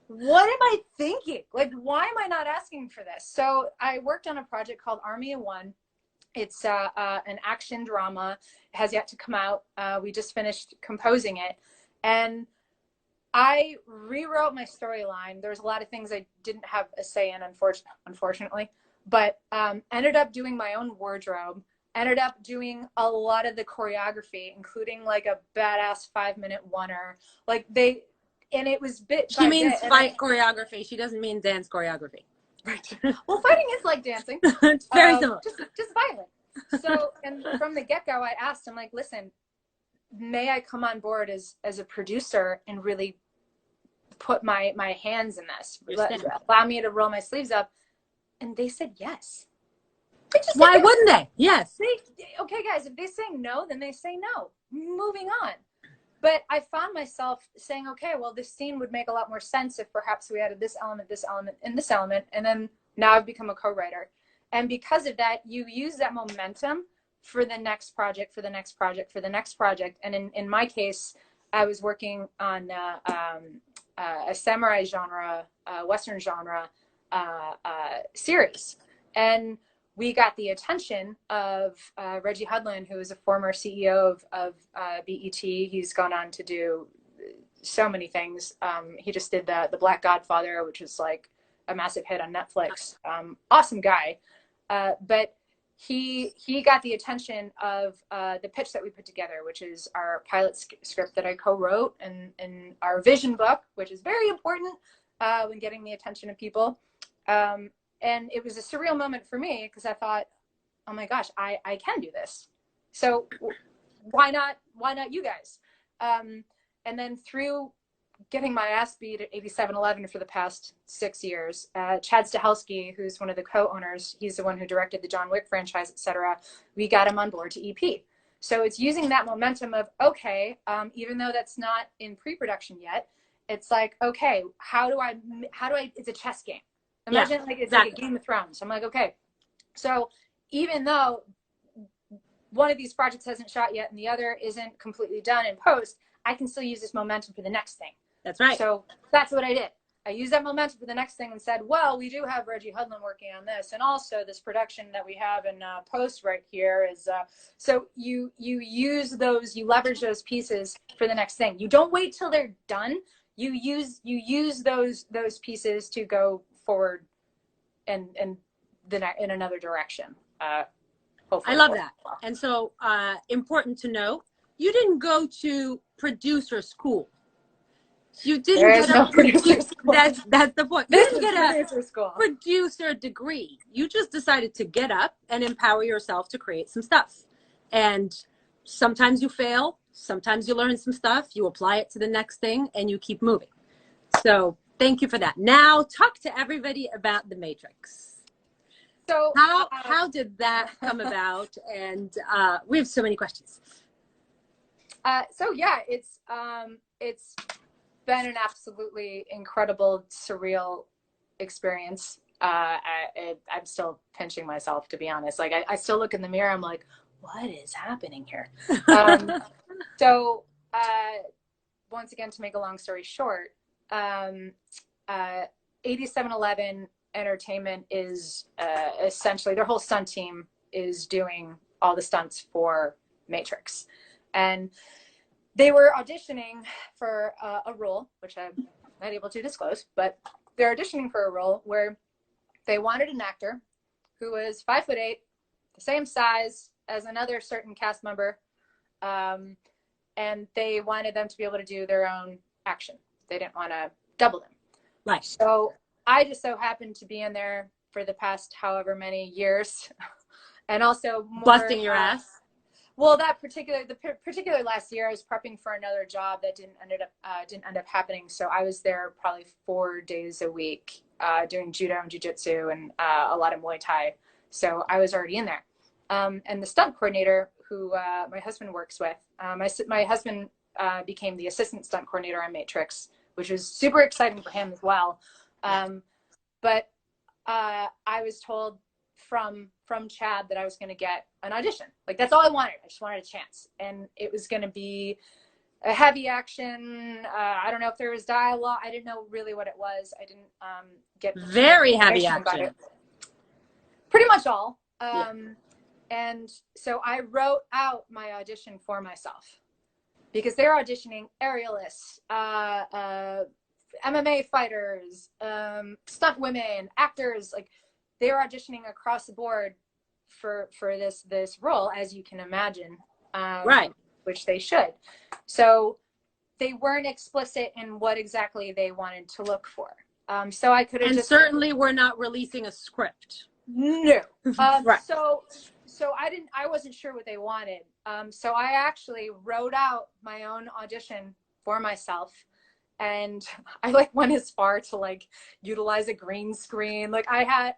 what am I thinking? Like, why am I not asking for this? So I worked on a project called Army of One. It's an action drama. It has yet to come out. We just finished composing it. And I rewrote my storyline. There's a lot of things I didn't have a say in, unfortunately, but ended up doing my own wardrobe, ended up doing a lot of the choreography, including like a badass 5-minute oneer. And it was bit by bit. She means fight choreography. She doesn't mean dance choreography. Right. Well, fighting is like dancing. It's very similar. Just violent. So, and from the get-go, I asked him, like, listen, may I come on board as a producer and really put my hands in this? Allow me to roll my sleeves up. And they said yes. Why wouldn't they? Yes. Okay, guys, if they say no, then they say no. Moving on. But I found myself saying, okay, well, this scene would make a lot more sense if perhaps we added this element, and this element. And then now I've become a co-writer. And because of that, you use that momentum for the next project, for the next project, for the next project. And in my case, I was working on a samurai genre, Western genre series. And we got the attention of Reggie Hudlin, who is a former CEO of BET. He's gone on to do so many things. He just did the Black Godfather, which is like a massive hit on Netflix. Awesome guy. But he got the attention of the pitch that we put together, which is our pilot script that I co-wrote, and our vision book, which is very important when getting the attention of people. And it was a surreal moment for me because I thought, oh my gosh, I can do this. So why not you guys? And then through getting my ass beat at 8711 for the past 6 years, Chad Stahelski, who's one of the co-owners, he's the one who directed the John Wick franchise, etc. We got him on board to EP. So it's using that momentum of, okay, even though that's not in pre-production yet, it's like, okay, how do I, it's a chess game. Imagine like it's like a Game of Thrones. I'm like, okay. So even though one of these projects hasn't shot yet and the other isn't completely done in post, I can still use this momentum for the next thing. That's right. So that's what I did. I used that momentum for the next thing and said, well, we do have Reggie Hudlin working on this. And also this production that we have in post right here is, so you use those, you leverage those pieces for the next thing. You don't wait till they're done. You use those pieces to go forward and in another direction. Hopefully. I love that. And so important to know, you didn't go to producer school. You didn't get a producer school. That's the point. You didn't get a producer degree. You just decided to get up and empower yourself to create some stuff. And sometimes you fail, sometimes you learn some stuff, you apply it to the next thing, and you keep moving. So thank you for that. Now talk to everybody about The Matrix. So how did that come about? And we have so many questions. So yeah, it's been an absolutely incredible, surreal experience. I'm still pinching myself, to be honest. Like I still look in the mirror. I'm like, what is happening here? So once again, to make a long story short, 8711 Entertainment is essentially, their whole stunt team is doing all the stunts for Matrix. And they were auditioning for a role, which I'm not able to disclose, but they're auditioning for a role where they wanted an actor who was 5'8", the same size as another certain cast member. And they wanted them to be able to do their own action. They didn't want to double them. Right. So I just so happened to be in there for the past however many years. And also more, busting your ass. Well, the particular last year, I was prepping for another job that didn't end up happening. So I was there probably 4 days a week, doing judo and jujitsu and a lot of Muay Thai. So I was already in there. And the stunt coordinator, who my husband works with, my husband became the assistant stunt coordinator on Matrix, which was super exciting for him as well. But I was told from Chad that I was going to get an audition. Like, that's all I wanted. I just wanted a chance. And it was going to be a heavy action. I don't know if there was dialogue. I didn't know really what it was. I didn't get very heavy action. Pretty much all. And so I wrote out my audition for myself, because they're auditioning aerialists, MMA fighters, stunt women, actors. Like, they're auditioning across the board for this role, as you can imagine, right? Which they should. So they weren't explicit in what exactly they wanted to look for. So I could have and just certainly we're not releasing a script. No. Right. So I wasn't sure what they wanted. So I actually wrote out my own audition for myself. And I like went as far to like utilize a green screen. Like I had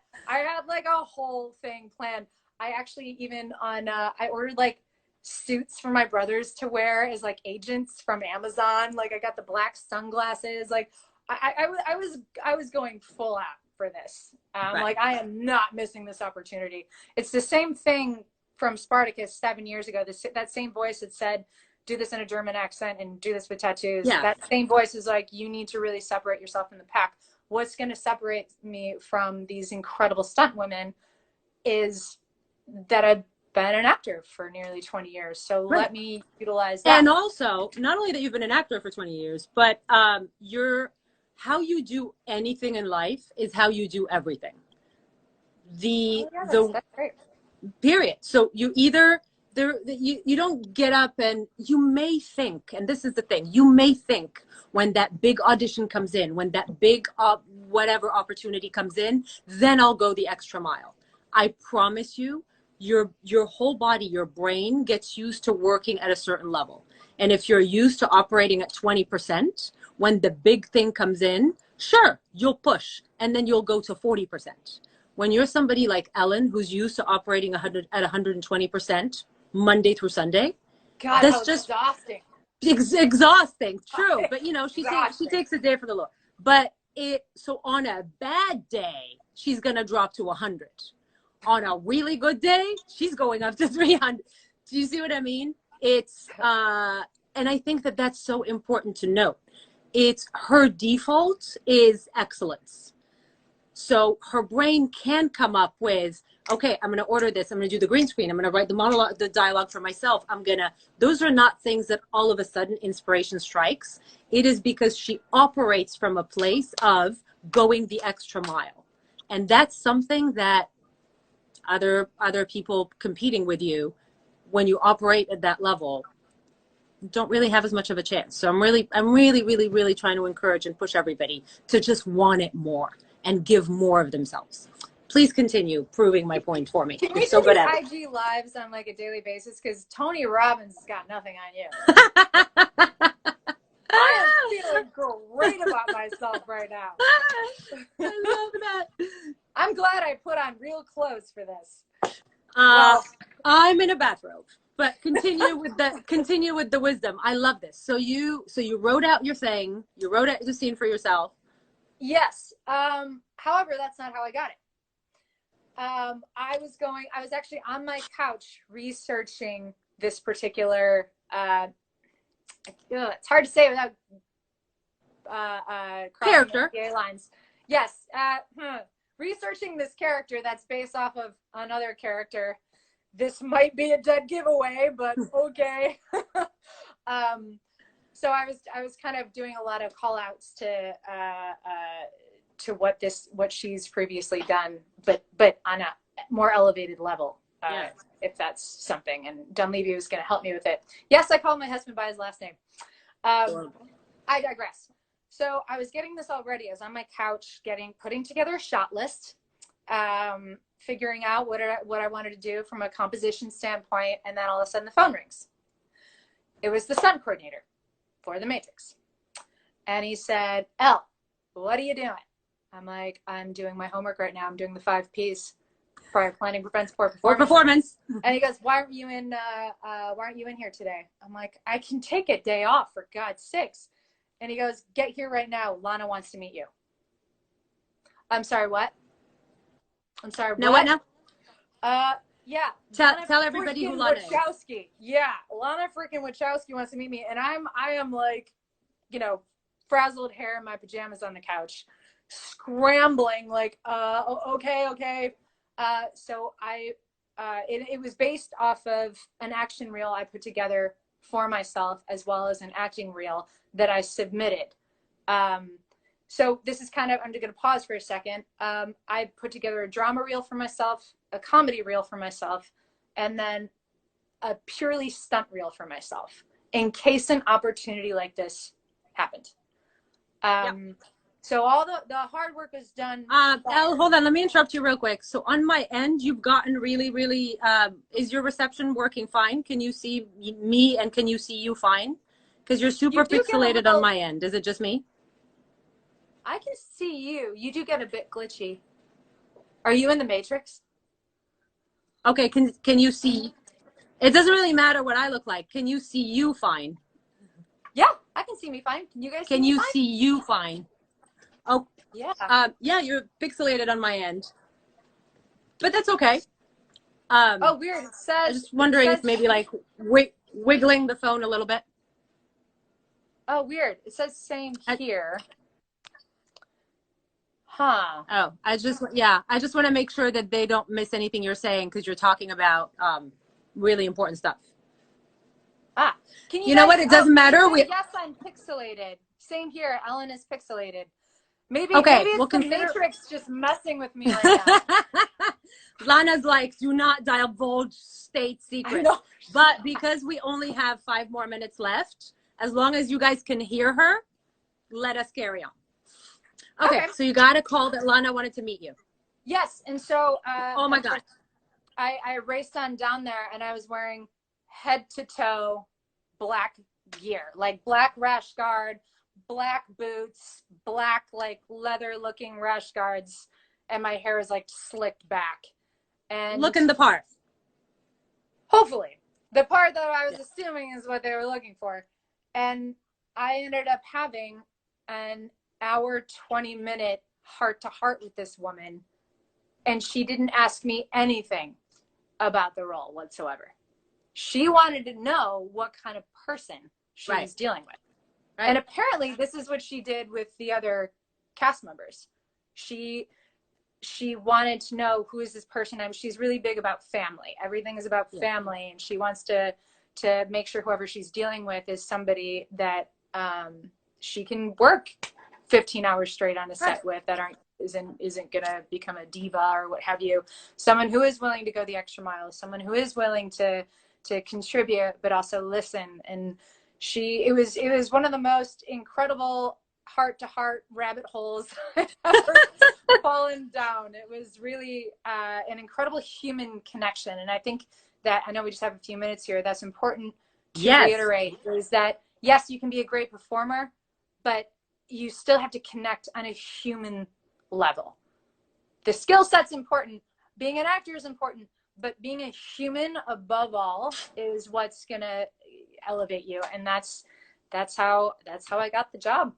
like a whole thing planned. I actually even I ordered like suits for my brothers to wear as like agents from Amazon. Like, I got the black sunglasses. Like I was going full out for this. Right. Like, I am not missing this opportunity. It's the same thing from Spartacus 7 years ago. That same voice that said, do this in a German accent and do this with tattoos. Yeah. That same voice is like, you need to really separate yourself from the pack. What's going to separate me from these incredible stunt women is that I've been an actor for nearly 20 years. So right. Let me utilize that. And also, not only that you've been an actor for 20 years, but how you do anything in life is how you do everything. That's great. Period. So you either you don't get up, and you may think, and this is the thing, you may think when that big audition comes in, when that big whatever opportunity comes in, then I'll go the extra mile. I promise you, your whole body, your brain gets used to working at a certain level. And if you're used to operating at 20%, when the big thing comes in, sure, you'll push, and then you'll go to 40%. When you're somebody like Ellen, who's used to operating at 120% Monday through Sunday, God, that's just exhausting. Exhausting, true. But she takes a day for the Lord. But so on a bad day, she's gonna drop to 100. On a really good day, she's going up to 300. Do you see what I mean? It's and I think that that's so important to note. It's her default is excellence. So her brain can come up with, okay, I'm going to order this. I'm going to do the green screen. I'm going to write the monologue, the dialogue for myself. Those are not things that all of a sudden inspiration strikes. It is because she operates from a place of going the extra mile. And that's something that other people competing with you, when you operate at that level, don't really have as much of a chance. So I'm really, really trying to encourage and push everybody to just want it more and give more of themselves. Please continue proving my point for me. Can You're you so do good at it. IG lives on like a daily basis? Because Tony Robbins has got nothing on you. I am feeling great about myself right now. I love that. I'm glad I put on real clothes for this. I'm in a bathrobe. But continue with the wisdom. I love this. So you wrote out your thing. You wrote out the scene for yourself. Yes. However, that's not how I got it. I was actually on my couch researching this particular, it's hard to say without character lines. Yes. Researching this character that's based off of another character. This might be a dead giveaway, but okay. So I was kind of doing a lot of call outs to what she's previously done, but on a more elevated level. Yeah. if that's something. And Dunleavy was going to help me with it. Yes, I called my husband by his last name. I digress. So I was getting this all ready. I was on my couch putting together a shot list, figuring out what I wanted to do from a composition standpoint, and then all of a sudden the phone rings. It was the stunt coordinator for The Matrix. And he said, Elle, what are you doing? I'm like, I'm doing my homework right now. I'm doing the 5 Ps. Prior planning prevents poor performance. And he goes, why aren't you in here today? I'm like, I can take a day off, for God's sakes. And he goes, get here right now. Lana wants to meet you. I'm sorry, what? I'm sorry, what? No, what now? Yeah. Tell everybody who Lana Wachowski. Is. Yeah. Lana freaking Wachowski wants to meet me. And I am like, you know, frazzled hair in my pajamas on the couch, scrambling like, okay. So it was based off of an action reel I put together for myself, as well as an acting reel that I submitted. So this is kind of, I'm going to pause for a second. I put together a drama reel for myself, a comedy reel for myself, and then a purely stunt reel for myself in case an opportunity like this happened. So all the hard work was done. Elle, hold on. Let me interrupt you real quick. So on my end, you've gotten really, really, is your reception working fine? Can you see me and can you see you fine? Because you're super pixelated on my end. Is it just me? I can see you. You do get a bit glitchy. Are you in the Matrix? Okay. Can you see? It doesn't really matter what I look like. Can you see you fine? Yeah, I can see me fine. Can you guys see me fine? Can you see you fine? Oh, yeah. Yeah, you're pixelated on my end, but that's okay. Oh, weird. It says. I'm just wondering if maybe like wiggling the phone a little bit. Oh, weird. It says same here. Huh. Oh, I just want to make sure that they don't miss anything you're saying because you're talking about really important stuff. Can you know what? It doesn't matter. Yes, I'm pixelated. Same here. Ellen is pixelated. Maybe it's the Matrix just messing with me right now. Lana's like, do not divulge state secrets. But because we only have 5 more minutes left, as long as you guys can hear her, let us carry on. Okay. So you got a call that Lana wanted to meet you. Yes. And so, oh my God. I raced on down there and I was wearing head to toe black gear, like black rash guard, black boots, black like leather looking rash guards, and my hair is like slicked back and looking the part. Hopefully the part that I was assuming is what they were looking for. And I ended up having an hour 20-minute heart to heart with this woman, and she didn't ask me anything about the role whatsoever. She wanted to know what kind of person she was dealing with. Right. And apparently this is what she did with the other cast members. She wanted to know, who is this person? She's really big about family. Everything is about family. And she wants to make sure whoever she's dealing with is somebody that she can work 15 hours straight on a set with, that isn't going to become a diva or what have you. Someone who is willing to go the extra mile, someone who is willing to contribute, but also listen. And it was one of the most incredible heart-to-heart rabbit holes I've ever fallen down. It was really an incredible human connection. And I think that, I know we just have a few minutes here, that's important to reiterate, is that yes, you can be a great performer, but you still have to connect on a human level. The skill set's important. Being an actor is important, but being a human above all is what's gonna elevate you. And that's how I got the job.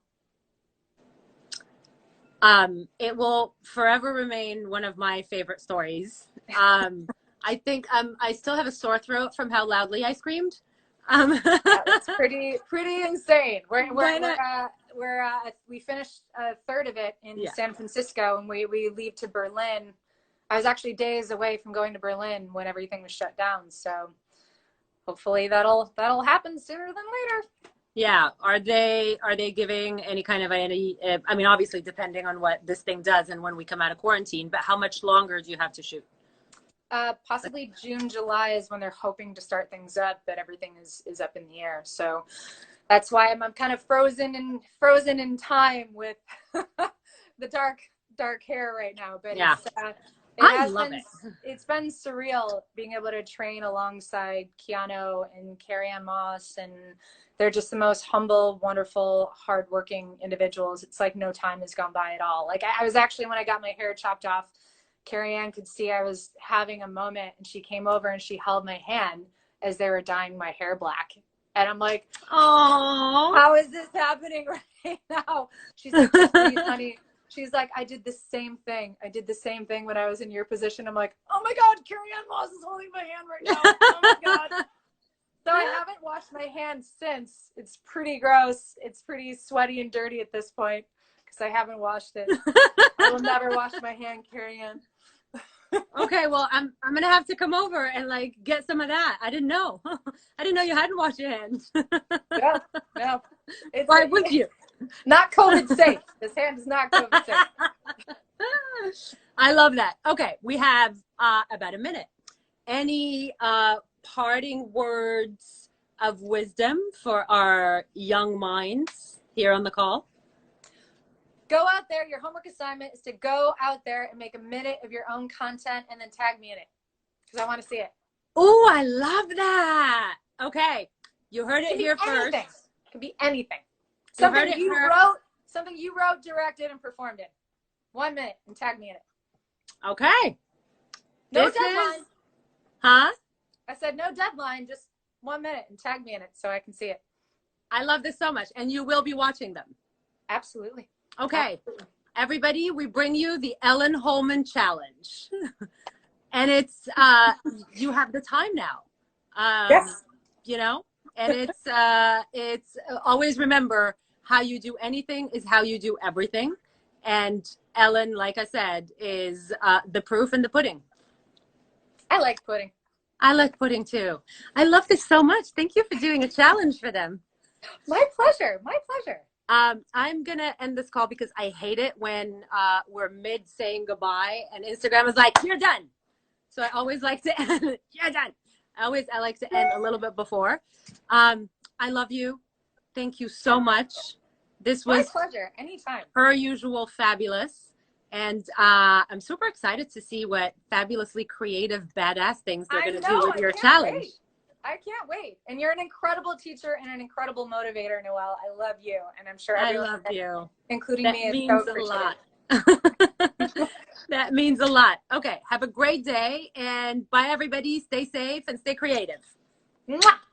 It will forever remain one of my favorite stories. I think I still have a sore throat from how loudly I screamed. That's pretty insane. We finished a third of it in San Francisco, and we leave to Berlin. I was actually days away from going to Berlin when everything was shut down. So hopefully that'll happen sooner than later. Yeah. Are they giving any kind of I mean, obviously depending on what this thing does and when we come out of quarantine, but how much longer do you have to shoot? Possibly June, July is when they're hoping to start things up, but everything is up in the air. So that's why I'm kind of frozen in time with the dark hair right now. But Yeah. I love it. It's been surreal being able to train alongside Keanu and Carrie Ann Moss, and they're just the most humble, wonderful, hardworking individuals. It's like no time has gone by at all. Like I was actually, when I got my hair chopped off, Carrie Ann could see I was having a moment, and she came over and she held my hand as they were dyeing my hair black. And I'm like, oh, how is this happening right now? She's like, please, honey. She's like, I did the same thing. I did the same thing when I was in your position. I'm like, oh my God, Carrie Ann Moss is holding my hand right now. Oh my God. So I haven't washed my hands since. It's pretty gross. It's pretty sweaty and dirty at this point because I haven't washed it. I will never wash my hand, Carrie Ann. Okay, well, I'm gonna have to come over and like get some of that. I didn't know. I didn't know you hadn't washed your hands. No. Why would you? Not COVID safe. This hand is not COVID safe. I love that. Okay, we have about a minute. Any parting words of wisdom for our young minds here on the call? Go out there. Your homework assignment is to go out there and make a minute of your own content and then tag me in it because I want to see it. Oh, I love that. Okay. You heard it here first. It could be anything. Something you wrote, directed, and performed in. 1 minute and tag me in it. Okay. No deadline. Huh? I said no deadline, just 1 minute and tag me in it so I can see it. I love this so much. And you will be watching them. Absolutely. Okay. Absolutely. Everybody, we bring you the Ellen Holman Challenge. And it's, you have the time now. Yes. You know, and it's always remember how you do anything is how you do everything. And Ellen, like I said, is the proof in the pudding. I like pudding. I like pudding too. I love this so much. Thank you for doing a challenge for them. My pleasure. My pleasure. I'm going to end this call because I hate it when we're mid saying goodbye and Instagram is like, you're done. So I always like to end, you're done. I like to end a little bit before. I love you. Thank you so much. This was my pleasure. Anytime. Per usual, fabulous. And I'm super excited to see what fabulously creative, badass things they're going to do with your challenge. I can't wait. And you're an incredible teacher and an incredible motivator, Noelle. I love you. And I'm sure everyone, I love you. Including that me, means a lot. That means a lot. Okay. Have a great day. And bye, everybody. Stay safe and stay creative. Mwah!